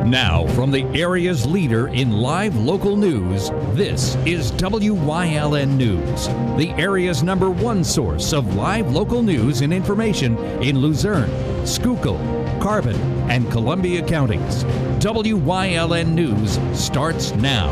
Now, from the area's leader in live local news, this is WYLN News, the area's #1 source of live local news and information in Luzerne, Schuylkill, Carbon, and Columbia counties. WYLN News starts now.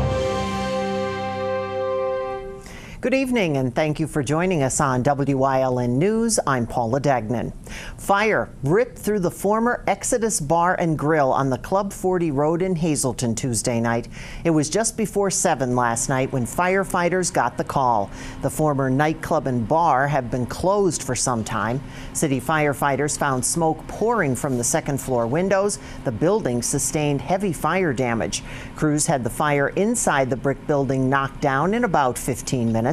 Good evening, and thank you for joining us on WYLN News. I'm Paula Dagnan. Fire ripped through the former Exodus Bar and Grill on the Club 40 Road in Hazleton Tuesday night. It was just before 7 last night when firefighters got the call. The former nightclub and bar have been closed for some time. City firefighters found smoke pouring from the second-floor windows. The building sustained heavy fire damage. Crews had the fire inside the brick building knocked down in about 15 minutes.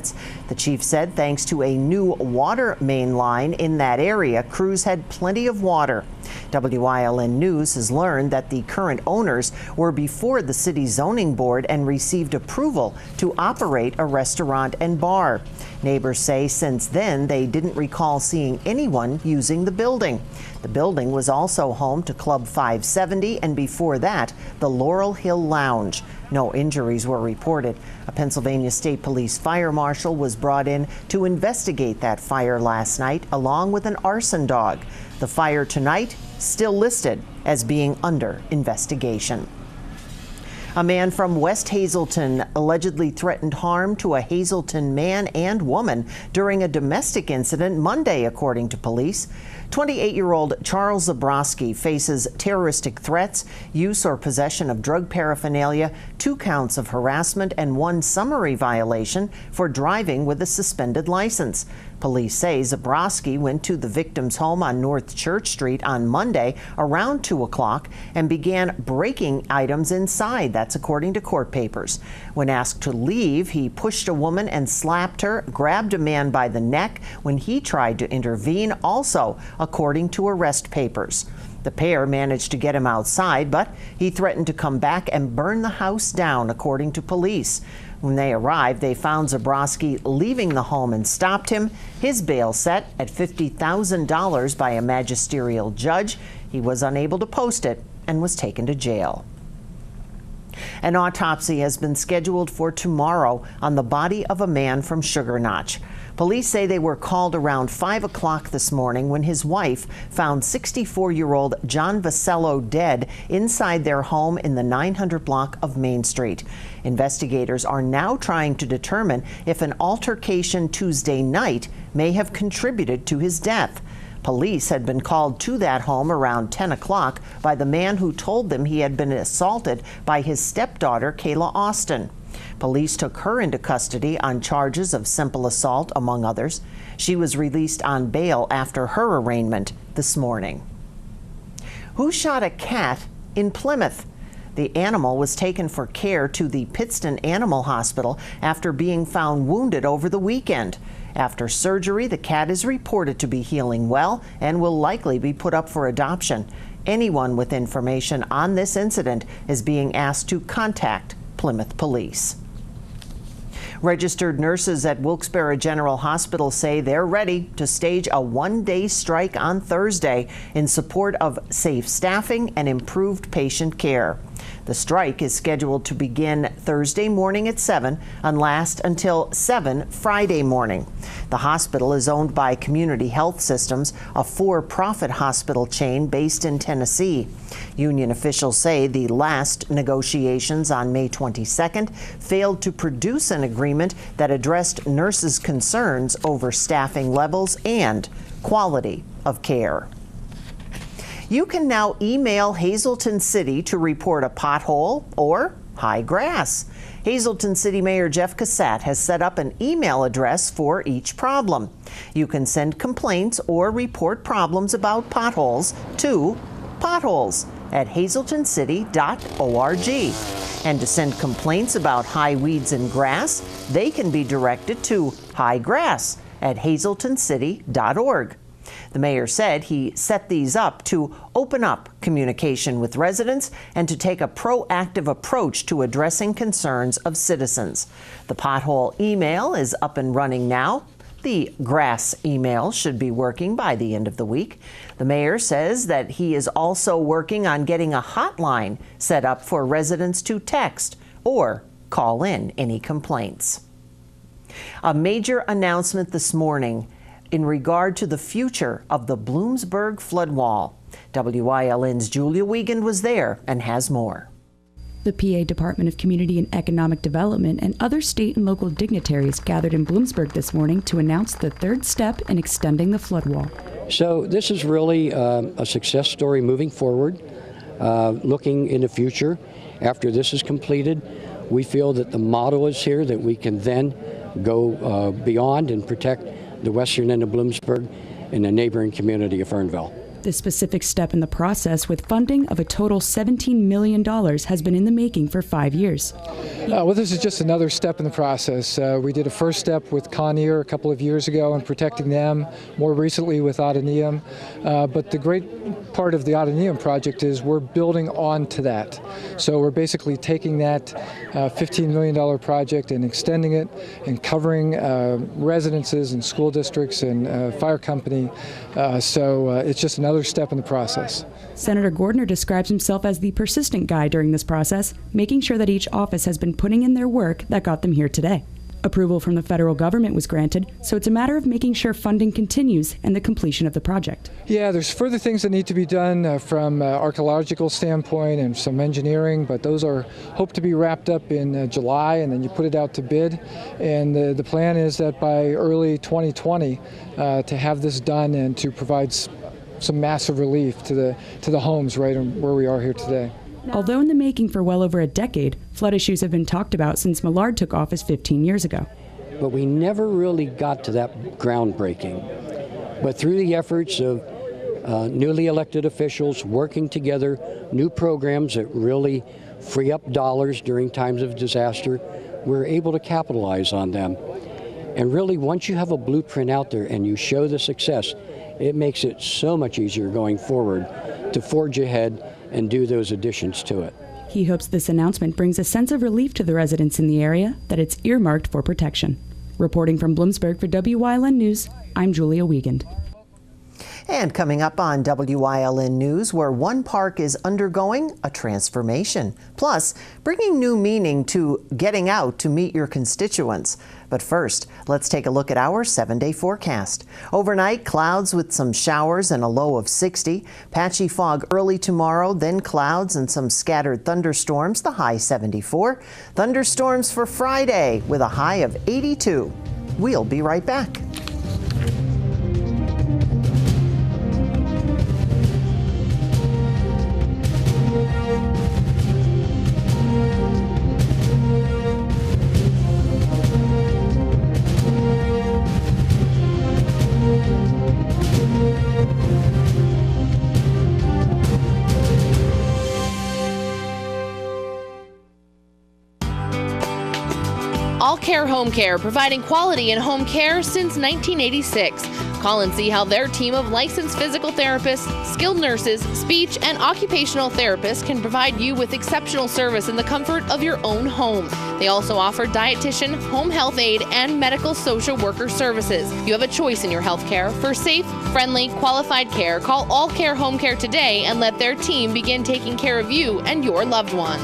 The chief said thanks to a new water main line in that area, crews had plenty of water. WYLN News has learned that the current owners were before the city zoning board and received approval to operate a restaurant and bar. Neighbors say since then they didn't recall seeing anyone using the building. The building was also home to Club 570 and before that, the Laurel Hill Lounge. No injuries were reported. A Pennsylvania State Police fire marshal was brought in to investigate that fire last night, along with an arson dog. The fire tonight still listed as being under investigation. A man from West Hazleton allegedly threatened harm to a Hazleton man and woman during a domestic incident Monday, according to police. 28-year-old Charles Zabrowski faces terroristic threats, use or possession of drug paraphernalia, 2 counts of harassment, and 1 summary violation for driving with a suspended license. Police say Zabrowski went to the victim's home on North Church Street on Monday around 2 o'clock and began breaking items inside. That's according to court papers. When asked to leave, he pushed a woman and slapped her, grabbed a man by the neck when he tried to intervene, also according to arrest papers. The pair managed to get him outside, but he threatened to come back and burn the house down, according to police. When they arrived, they found Zabrowski leaving the home and stopped him. His bail set at $50,000 by a magisterial judge. He was unable to post it and was taken to jail. An autopsy has been scheduled for tomorrow on the body of a man from Sugar Notch. Police say they were called around 5 o'clock this morning when his wife found 64-year-old John Vasello dead inside their home in the 900 block of Main Street. Investigators are now trying to determine if an altercation Tuesday night may have contributed to his death. Police had been called to that home around 10 o'clock by the man who told them he had been assaulted by his stepdaughter, Kayla Austin. Police took her into custody on charges of simple assault, among others. She was released on bail after her arraignment this morning. Who shot a cat in Plymouth? The animal was taken for care to the Pittston Animal Hospital after being found wounded over the weekend. After surgery, the cat is reported to be healing well and will likely be put up for adoption. Anyone with information on this incident is being asked to contact Plymouth Police. Registered nurses at Wilkes-Barre General Hospital say they're ready to stage a 1-day strike on Thursday in support of safe staffing and improved patient care. The strike is scheduled to begin Thursday morning at 7 and last until 7 Friday morning. The hospital is owned by Community Health Systems, a for-profit hospital chain based in Tennessee. Union officials say the last negotiations on May 22nd failed to produce an agreement that addressed nurses' concerns over staffing levels and quality of care. You can now email Hazleton City to report a pothole or high grass. Hazleton City Mayor Jeff Cassatt has set up an email address for each problem. You can send complaints or report problems about potholes to potholes@hazletoncity.org. And to send complaints about high weeds and grass, they can be directed to highgrass@hazletoncity.org. The mayor said he set these up to open up communication with residents and to take a proactive approach to addressing concerns of citizens. The pothole email is up and running now. The grass email should be working by the end of the week. The mayor says that he is also working on getting a hotline set up for residents to text or call in any complaints. A major announcement this morning in regard to the future of the Bloomsburg flood wall. WYLN's Julia Wiegand was there and has more. The PA Department of Community and Economic Development and other state and local dignitaries gathered in Bloomsburg this morning to announce the third step in extending the flood wall. So this is really a success story moving forward, looking in the future. After this is completed, we feel that the model is here that we can then go beyond and protect the western end of Bloomsburg and the neighboring community of Fernville. This specific step in the process, with funding of a total $17 million, has been in the making for 5 years. Well, this is just another step in the process. We did a first step with Conair a couple of years ago in protecting them, more recently with Ottaneum. But the great part of the Ottaneum project is we're building on to that. So we're basically taking that $15 million project and extending it and covering residences and school districts and fire company. So it's just another step in the process. Senator Gordner describes himself as the persistent guy during this process, making sure that each office has been putting in their work that got them here today. Approval from the federal government was granted, so it's a matter of making sure funding continues and the completion of the project. Yeah, there's further things that need to be done from an archaeological standpoint and some engineering, but those are hoped to be wrapped up in July, and then you put it out to bid. And the plan is that by early 2020 to have this done and to provide some massive relief to the homes right where we are here today. Although in the making for well over a decade, flood issues have been talked about since Millard took office 15 years ago. But we never really got to that groundbreaking. But through the efforts of newly elected officials working together, new programs that really free up dollars during times of disaster, we're able to capitalize on them. And really, once you have a blueprint out there and you show the success, it makes it so much easier going forward to forge ahead and do those additions to it. He hopes this announcement brings a sense of relief to the residents in the area that it's earmarked for protection. Reporting from Bloomsburg for WYLN News, I'm Julia Wiegand. And coming up on WYLN News, where one park is undergoing a transformation, plus bringing new meaning to getting out to meet your constituents. But first, let's take a look at our 7-day forecast. Overnight, clouds with some showers and a low of 60. Patchy fog early tomorrow, then clouds and some scattered thunderstorms, the high 74. Thunderstorms for Friday with a high of 82. We'll be right back. All Care Home Care, providing quality in home care since 1986. Call and see how their team of licensed physical therapists, skilled nurses, speech, and occupational therapists can provide you with exceptional service in the comfort of your own home. They also offer dietitian, home health aide, and medical social worker services. You have a choice in your health care. For safe, friendly, qualified care, call All Care Home Care today and let their team begin taking care of you and your loved ones.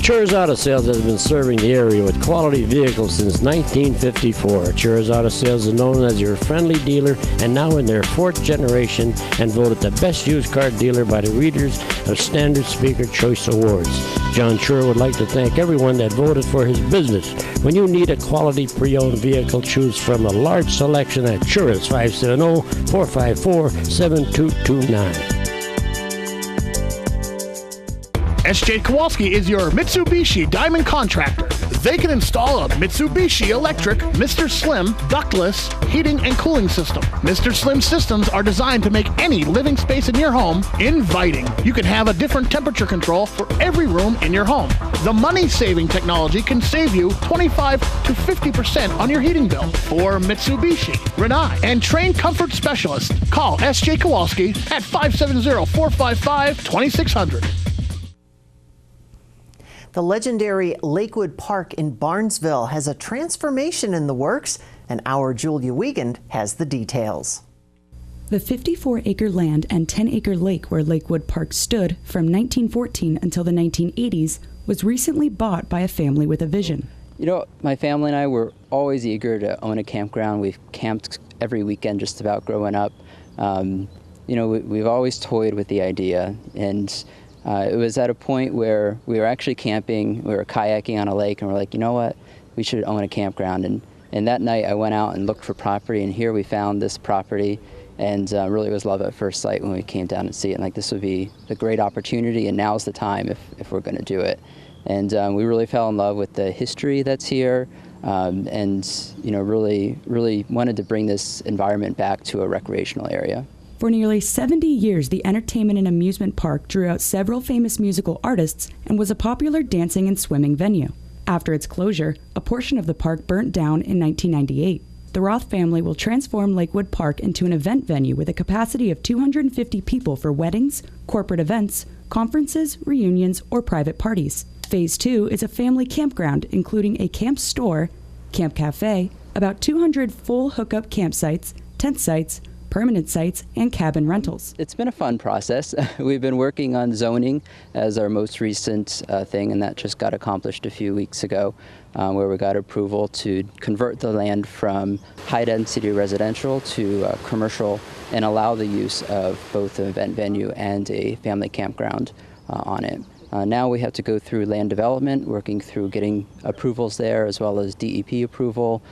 Chur's Auto Sales has been serving the area with quality vehicles since 1954. Chur's Auto Sales is known as your friendly dealer and now in their 4th generation and voted the best used car dealer by the readers of Standard Speaker Choice Awards. John Chur would like to thank everyone that voted for his business. When you need a quality pre-owned vehicle, choose from a large selection at Chur's 570-454-7229. S.J. Kowalski is your Mitsubishi Diamond Contractor. They can install a Mitsubishi electric Mr. Slim ductless heating and cooling system. Mr. Slim systems are designed to make any living space in your home inviting. You can have a different temperature control for every room in your home. The money-saving technology can save you 25 to 50% on your heating bill. For Mitsubishi, Rinnai, and trained comfort specialists, call S.J. Kowalski at 570-455-2600. The legendary Lakewood Park in Barnesville has a transformation in the works, and our Julia Wiegand has the details. The 54-acre land and 10-acre lake where Lakewood Park stood from 1914 until the 1980s was recently bought by a family with a vision. You know, my family and I were always eager to own a campground. We've camped every weekend just about growing up. We've always toyed with the idea, and it was at a point where we were actually camping, we were kayaking on a lake, and we're like, you know what, we should own a campground. And that night I went out and looked for property, and here we found this property, and really was love at first sight when we came down and see it. And like, this would be a great opportunity, and now's the time if we're going to do it. And we really fell in love with the history that's here, and really wanted to bring this environment back to a recreational area. For nearly 70 years, the entertainment and amusement park drew out several famous musical artists and was a popular dancing and swimming venue. After its closure, a portion of the park burnt down in 1998. The Roth family will transform Lakewood Park into an event venue with a capacity of 250 people for weddings, corporate events, conferences, reunions, or private parties. Phase 2 is a family campground, including a camp store, camp cafe, about 200 full hookup campsites, tent sites, permanent sites, and cabin rentals. It's been a fun process. We've been working on zoning as our most recent thing, and that just got accomplished a few weeks ago, where we got approval to convert the land from high-density residential to commercial and allow the use of both an event venue and a family campground on it. Now we have to go through land development, working through getting approvals there, as well as DEP approval,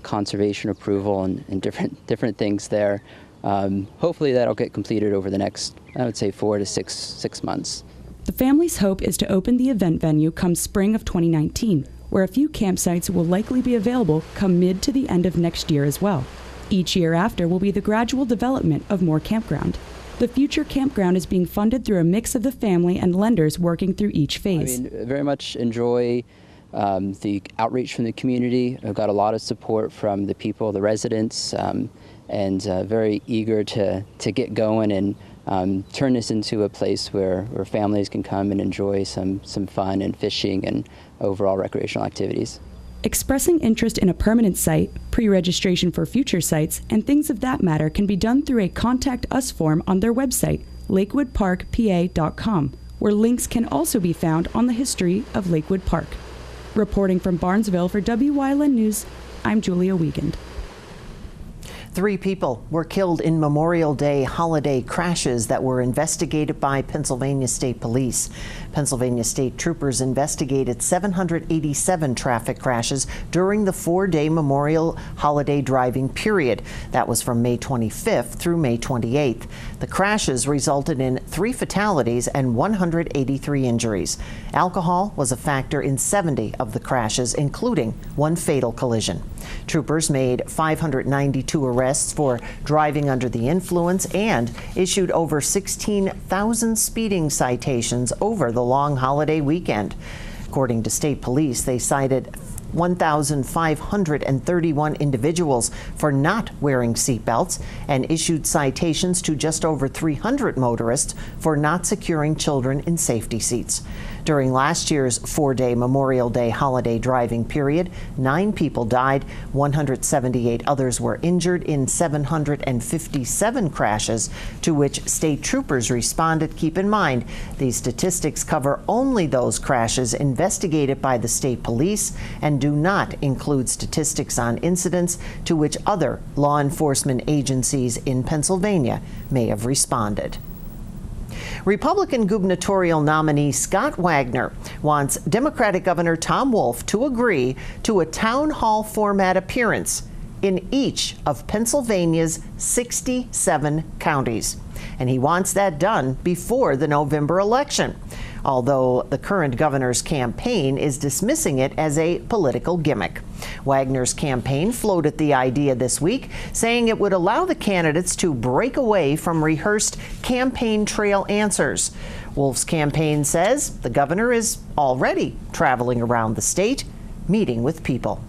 conservation approval, and different things there. Hopefully that'll get completed over the next, I would say, 4 to 6 months. The family's hope is to open the event venue come spring of 2019, where a few campsites will likely be available come mid to the end of next year as well. Each year after will be the gradual development of more campground. The future campground is being funded through a mix of the family and lenders working through each phase. Very much enjoy the outreach from the community. I've got a lot of support from the people, the residents, and very eager to get going and turn this into a place where families can come and enjoy some fun and fishing and overall recreational activities. Expressing interest in a permanent site, pre-registration for future sites, and things of that matter can be done through a Contact Us form on their website, lakewoodparkpa.com, where links can also be found on the history of Lakewood Park. Reporting from Barnesville for Wyln News, I'm Julia Wiegand. 3 people were killed in Memorial Day holiday crashes that were investigated by Pennsylvania State Police. Pennsylvania State troopers investigated 787 traffic crashes during the 4-day Memorial holiday driving period. That was from May 25th through May 28th. The crashes resulted in 3 fatalities and 183 injuries. Alcohol was a factor in 70 of the crashes, including 1 fatal collision. Troopers made 592 arrests for driving under the influence and issued over 16,000 speeding citations over the long holiday weekend. According to state police, they cited 1,531 individuals for not wearing seatbelts and issued citations to just over 300 motorists for not securing children in safety seats. During last year's 4-day Memorial Day holiday driving period, 9 people died, 178 others were injured in 757 crashes to which state troopers responded. Keep in mind, these statistics cover only those crashes investigated by the state police and do not include statistics on incidents to which other law enforcement agencies in Pennsylvania may have responded. Republican gubernatorial nominee Scott Wagner wants Democratic Governor Tom Wolf to agree to a town hall format appearance in each of Pennsylvania's 67 counties. And he wants that done before the November election, although the current governor's campaign is dismissing it as a political gimmick. Wagner's campaign floated the idea this week, saying it would allow the candidates to break away from rehearsed campaign trail answers. Wolf's campaign says the governor is already traveling around the state, meeting with people.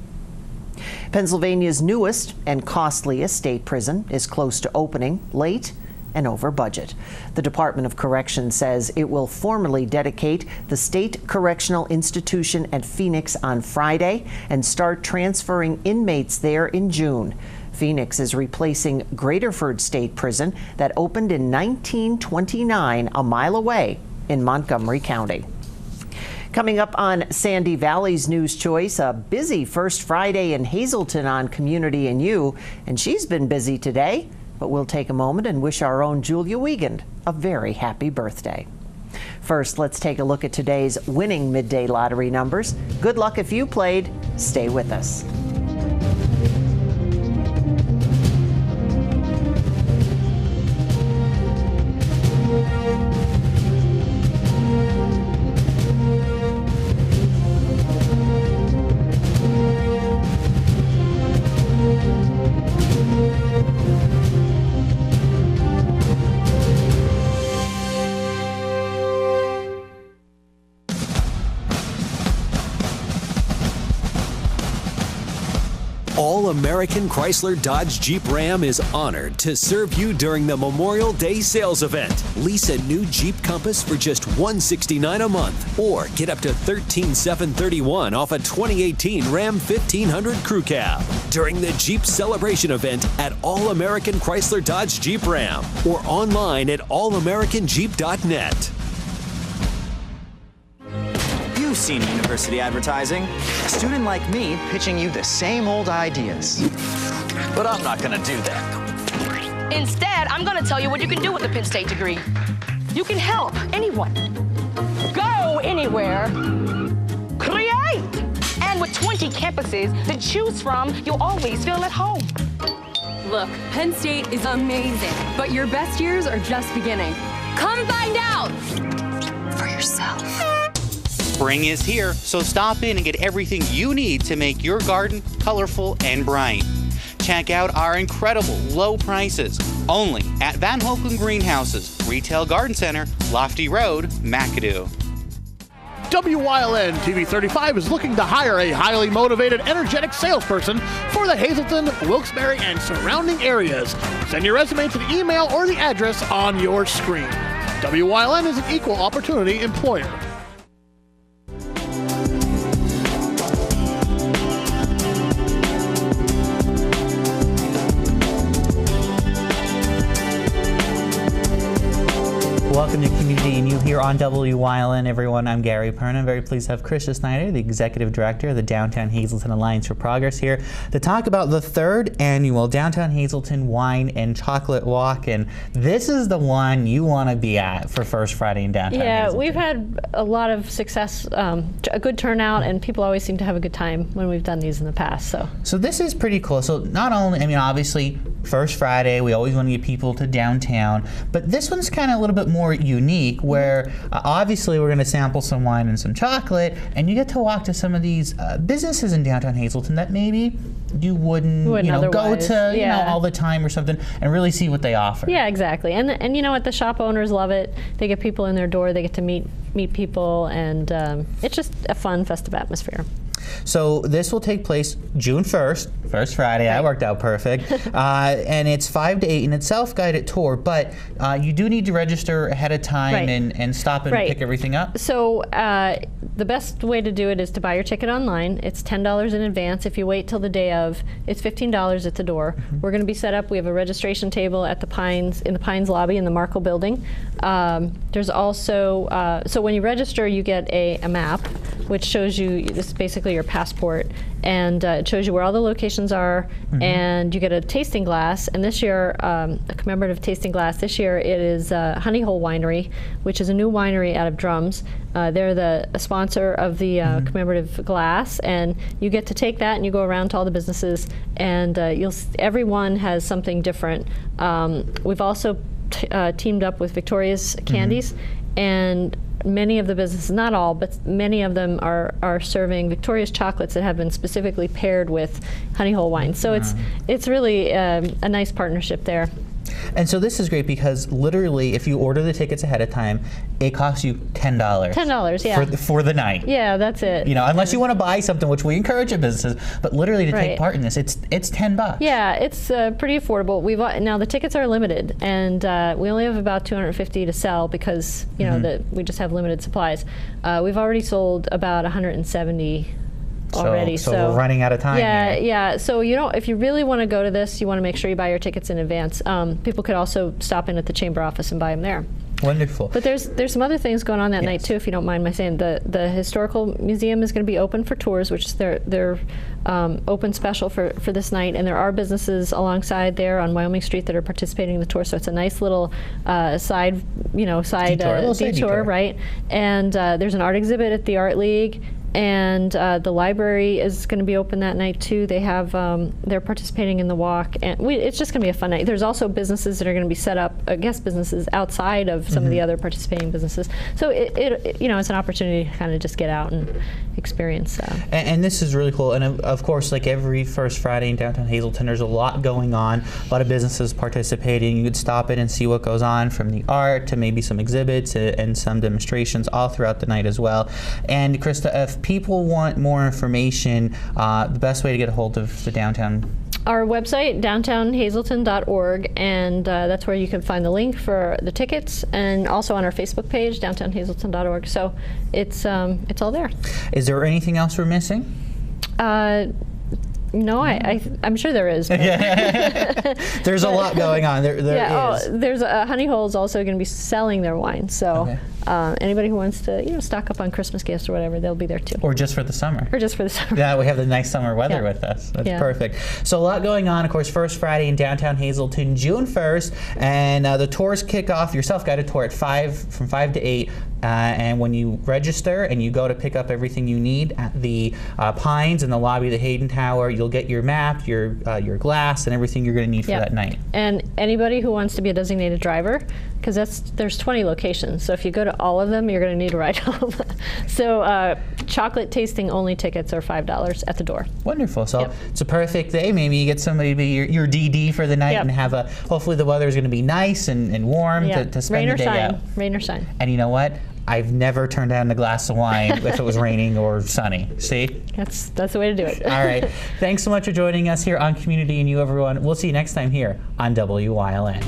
Pennsylvania's newest and costliest state prison is close to opening late and over budget. The Department of Corrections says it will formally dedicate the State Correctional Institution at Phoenix on Friday and start transferring inmates there in June. Phoenix is replacing Graterford State Prison that opened in 1929 a mile away in Montgomery County. Coming up on Sandy Valley's News Choice, a busy first Friday in Hazleton on Community and You, and she's been busy today, but we'll take a moment and wish our own Julia Wiegand a very happy birthday. First, let's take a look at today's winning midday lottery numbers. Good luck if you played. Stay with us. All-American Chrysler Dodge Jeep Ram is honored to serve you during the Memorial Day sales event. Lease a new Jeep Compass for just $169 a month, or get up to $13,731 off a 2018 Ram 1500 Crew Cab during the Jeep Celebration event at All-American Chrysler Dodge Jeep Ram, or online at allamericanjeep.net. You've seen university advertising. A student like me pitching you the same old ideas. But I'm not gonna do that. Instead, I'm gonna tell you what you can do with a Penn State degree. You can help anyone. Go anywhere. Create! And with 20 campuses to choose from, you'll always feel at home. Look, Penn State is amazing, but your best years are just beginning. Come find out for yourself. Spring is here, so stop in and get everything you need to make your garden colorful and bright. Check out our incredible low prices only at Van Hoeken Greenhouses, Retail Garden Center, Lofty Road, McAdoo. WYLN TV 35 is looking to hire a highly motivated, energetic salesperson for the Hazleton, Wilkes-Barre, and surrounding areas. Send your resume to the email or the address on your screen. WYLN is an equal opportunity employer. Welcome to Community and You here on WYLN, everyone. I'm Gary Perna. I'm very pleased to have Krista Snyder, the Executive Director of the Downtown Hazleton Alliance for Progress, here to talk about the third annual Downtown Hazleton Wine and Chocolate Walk. And this is the one you want to be at for First Friday in Downtown Hazleton. We've had a lot of success, a good turnout, and people always seem to have a good time when we've done these in the past. So this is pretty cool. So not only, I mean, obviously, First Friday, we always want to get people to downtown, but this one's kind of a little bit more unique, where obviously we're going to sample some wine and some chocolate, and you get to walk to some of these businesses in downtown Hazleton that maybe you wouldn't go to all the time or something, and really see what they offer. Yeah, exactly. And you know what, the shop owners love it. They get people in their door, they get to meet people, and it's just a fun, festive atmosphere. So this will take place June 1st, First Friday. That worked out perfect. And it's 5 to 8, and it's self-guided tour, but you do need to register ahead of time and stop and pick everything up. So the best way to do it is to buy your ticket online. It's $10 in advance. If you wait till the day of, it's $15 at the door. We're going to be set up. We have a registration table at the Pines, in the Pines lobby in the Markle building. There's also, so when you register, you get a map, which shows you, this is basically your passport, and it shows you where all the locations are, and you get a tasting glass. And this year, a commemorative tasting glass, this year it is Honey Hole Winery, which is a new winery out of Drums. They're the sponsor of the commemorative glass, and you get to take that and you go around to all the businesses, and everyone has something different. We've also teamed up with Victoria's Candies, and many of the businesses, not all, but many of them are serving Victoria's chocolates that have been specifically paired with Honey Hole wine. So it's really a nice partnership there. And so this is great because literally, if you order the tickets ahead of time, it costs you $10. $10, yeah. For the night. Yeah, that's it. You know, unless you want to buy something, which we encourage at businesses, but literally to take part in this, it's $10. Yeah, it's pretty affordable. Now the tickets are limited, and we only have about 250 to sell because you know we just have limited supplies. We've already sold about 170. Already, so we're running out of time. Yeah, here. yeah. So if you really want to go to this, you want to make sure you buy your tickets in advance. People could also stop in at the chamber office and buy them there. Wonderful. But there's some other things going on that night too, if you don't mind my saying. The historical museum is going to be open for tours, which is their open special for this night, and there are businesses alongside there on Wyoming Street that are participating in the tour. So it's a nice little side detour, right? And there's an art exhibit at the Art League. And the library is going to be open that night too. They have they're participating in the walk, and it's just going to be a fun night. There's also businesses that are going to be set up, guest businesses outside of some of the other participating businesses. So it it's an opportunity to kind of just get out and experience. And this is really cool. And of course, like every first Friday in downtown Hazleton, there's a lot going on. A lot of businesses participating. You could stop in and see what goes on, from the art to maybe some exhibits and some demonstrations all throughout the night as well. And Krista, if people want more information, the best way to get a hold of the downtown? Our website, downtownhazelton.org, and that's where you can find the link for the tickets, and also on our Facebook page, downtownhazelton.org. So it's all there. Is there anything else we're missing? No, I'm sure there is. There's a lot going on. There is. There's Honey Hole is also going to be selling their wine. So anybody who wants to stock up on Christmas gifts or whatever, they'll be there too. Or just for the summer. Yeah, we have the nice summer weather with us. That's perfect. So a lot going on. Of course, first Friday in downtown Hazleton, June 1st, and the tours kick off. Your self-guided tour at from 5 to 8. And when you register and you go to pick up everything you need at the Pines in the lobby of the Hayden Tower, you'll get your map, your glass, and everything you're going to need for that night. And anybody who wants to be a designated driver, because there's 20 locations, so if you go to all of them, you're going to need a ride home. So chocolate tasting only tickets are $5 at the door. Wonderful. So it's a perfect day. Maybe you get somebody to be your DD for the night and have hopefully the weather is going to be nice and warm to spend the day out. Rain or shine. And you know what? I've never turned down a glass of wine if it was raining or sunny. See? That's the way to do it. All right. Thanks so much for joining us here on Community and You, everyone. We'll see you next time here on WYLN.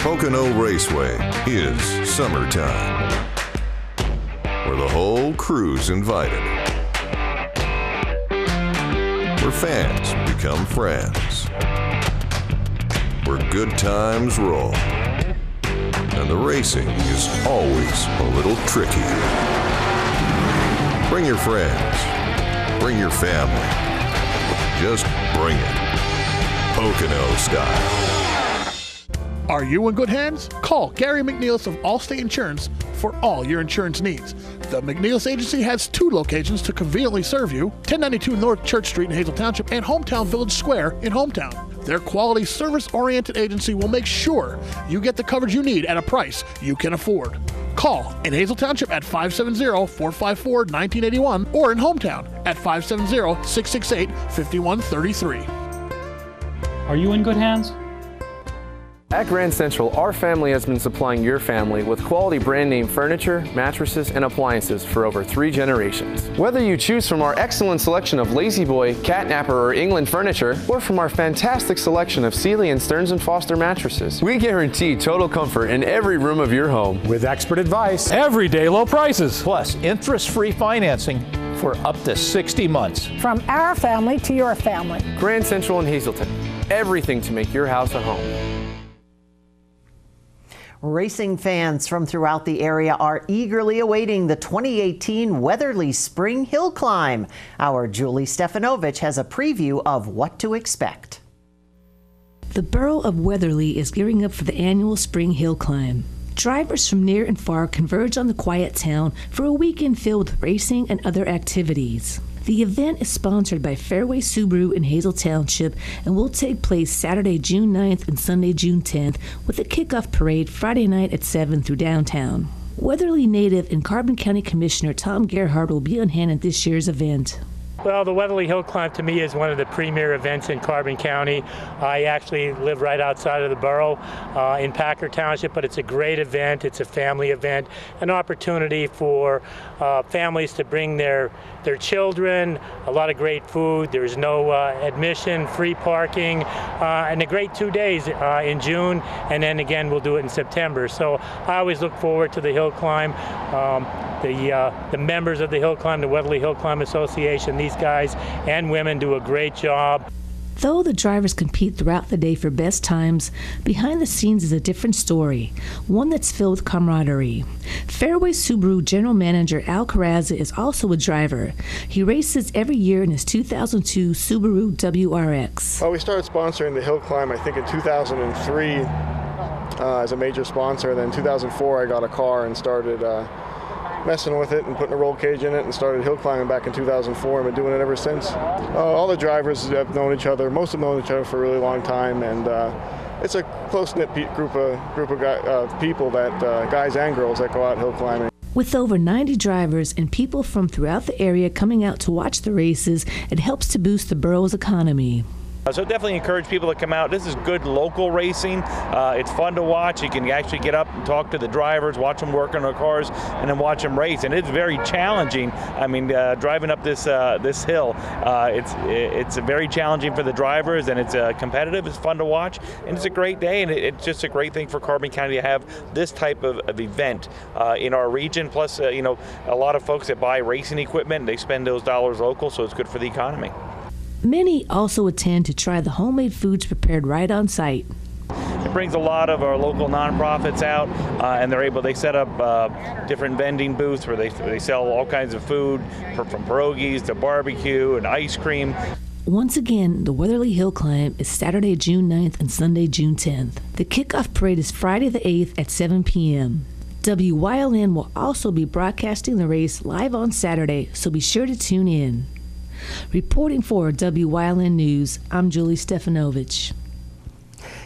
Pocono Raceway is summertime, where the whole crew's invited, where fans become friends, where good times roll, and the racing is always a little tricky. Bring your friends, bring your family, just bring it, Pocono style. Are you in good hands? Call Gary McNeilis of Allstate Insurance for all your insurance needs. The McNeilis Agency has 2 locations to conveniently serve you, 1092 North Church Street in Hazel Township and Hometown Village Square in Hometown. Their quality, service-oriented agency will make sure you get the coverage you need at a price you can afford. Call in Hazel Township at 570-454-1981 or in Hometown at 570-668-5133. Are you in good hands? At Grand Central, our family has been supplying your family with quality brand name furniture, mattresses, and appliances for over 3 generations. Whether you choose from our excellent selection of Lazy Boy, Catnapper, or England furniture, or from our fantastic selection of Sealy and Stearns & Foster mattresses, we guarantee total comfort in every room of your home. With expert advice, everyday low prices, plus interest-free financing for up to 60 months. From our family to your family. Grand Central in Hazleton. Everything to make your house a home. Racing fans from throughout the area are eagerly awaiting the 2018 Weatherly Spring Hill Climb. Our Julie Stefanovich has a preview of what to expect. The borough of Weatherly is gearing up for the annual Spring Hill Climb. Drivers from near and far converge on the quiet town for a weekend filled with racing and other activities. The event is sponsored by Fairway Subaru in Hazel Township and will take place Saturday, June 9th and Sunday, June 10th, with a kickoff parade Friday night at 7 through downtown. Weatherly native and Carbon County Commissioner Tom Gerhardt will be on hand at this year's event. Well, the Weatherly Hill Climb to me is one of the premier events in Carbon County. I actually live right outside of the borough in Packer Township, but it's a great event. It's a family event, an opportunity for families to bring their children, a lot of great food. There's no admission, free parking, and a great 2 days in June, and then again we'll do it in September. So I always look forward to the Hill Climb. The members of the Hill Climb, the Weatherly Hill Climb Association, these guys and women do a great job. Though the drivers compete throughout the day for best times, behind the scenes is a different story, one that's filled with camaraderie. Fairway Subaru General Manager Al Carrazza is also a driver. He races every year in his 2002 Subaru WRX. Well, we started sponsoring the Hill Climb, I think, in 2003 as a major sponsor. And then in 2004, I got a car and started messing with it and putting a roll cage in it and started hill climbing back in 2004 and been doing it ever since. All the drivers have known each other, most have known each other for a really long time, and it's a close-knit group of people, that guys and girls, that go out hill climbing. With over 90 drivers and people from throughout the area coming out to watch the races, it helps to boost the borough's economy. So definitely encourage people to come out. This is good local racing. It's fun to watch. You can actually get up and talk to the drivers, watch them work on their cars, and then watch them race. And it's very challenging. I mean, driving up this hill, it's very challenging for the drivers, and it's competitive. It's fun to watch, and it's a great day. And it's just a great thing for Carbon County to have this type of event in our region. Plus, a lot of folks that buy racing equipment, they spend those dollars local, so it's good for the economy. Many also attend to try the homemade foods prepared right on site. It brings a lot of our local nonprofits out, and they set up different vending booths where they sell all kinds of food, from pierogies to barbecue and ice cream. Once again, the Weatherly Hill Climb is Saturday, June 9th and Sunday, June 10th. The kickoff parade is Friday the 8th at 7 p.m. Wyln will also be broadcasting the race live on Saturday, so be sure to tune in. Reporting for Wyln News, I'm Julie Stefanovich.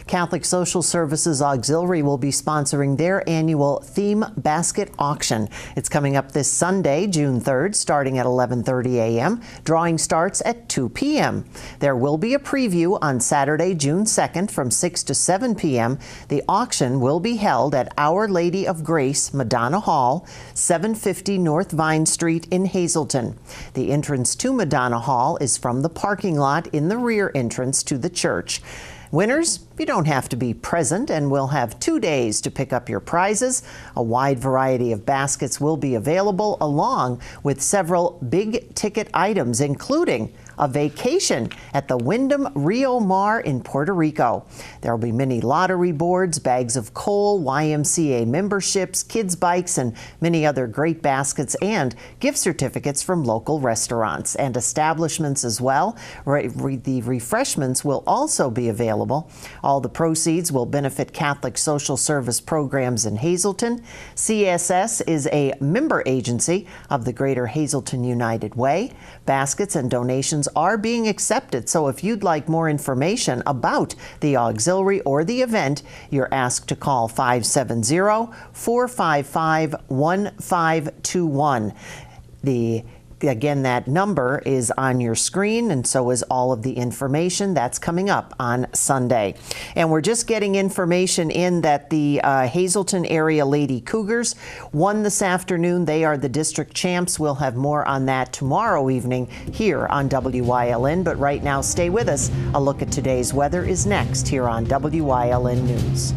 Catholic Social Services Auxiliary will be sponsoring their annual theme basket auction. It's coming up this Sunday, June 3rd, starting at 11:30 a.m. Drawing starts at 2 p.m. There will be a preview on Saturday, June 2nd from 6 to 7 p.m. The auction will be held at Our Lady of Grace, Madonna Hall, 750 North Vine Street in Hazleton. The entrance to Madonna Hall is from the parking lot in the rear entrance to the church. Winners, you don't have to be present, and we'll have 2 days to pick up your prizes. A wide variety of baskets will be available, along with several big-ticket items, including a vacation at the Wyndham Rio Mar in Puerto Rico. There will be many lottery boards, bags of coal, YMCA memberships, kids' bikes, and many other great baskets and gift certificates from local restaurants and establishments as well. The refreshments will also be available. All the proceeds will benefit Catholic social service programs in Hazleton. CSS is a member agency of the Greater Hazleton United Way. Baskets and donations are being accepted, so if you'd like more information about the auxiliary or the event, you're asked to call 570-455-1521. Again, that number is on your screen, and so is all of the information. That's coming up on Sunday. And we're just getting information in that the Hazleton area Lady Cougars won this afternoon. They are the district champs. We'll have more on that tomorrow evening here on WYLN. But right now, stay with us. A look at today's weather is next here on WYLN News.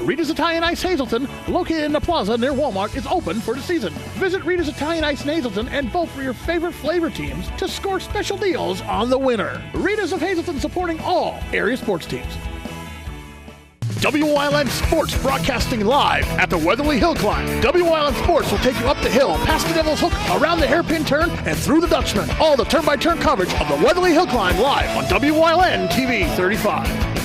Rita's Italian Ice Hazleton, located in the plaza near Walmart, is open for the season. Visit Rita's Italian Ice in Hazleton and vote for your favorite flavor teams to score special deals on the winner. Rita's of Hazleton, supporting all area sports teams. WYLN Sports broadcasting live at the Weatherly Hill Climb. WYLN Sports will take you up the hill, past the Devil's Hook, around the hairpin turn, and through the Dutchman. All the turn-by-turn coverage of the Weatherly Hill Climb live on WYLN TV 35.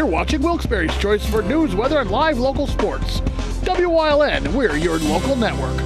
watching Wilkes-Barre's Choice for news, weather, and live local sports. WYLN, we're your local network.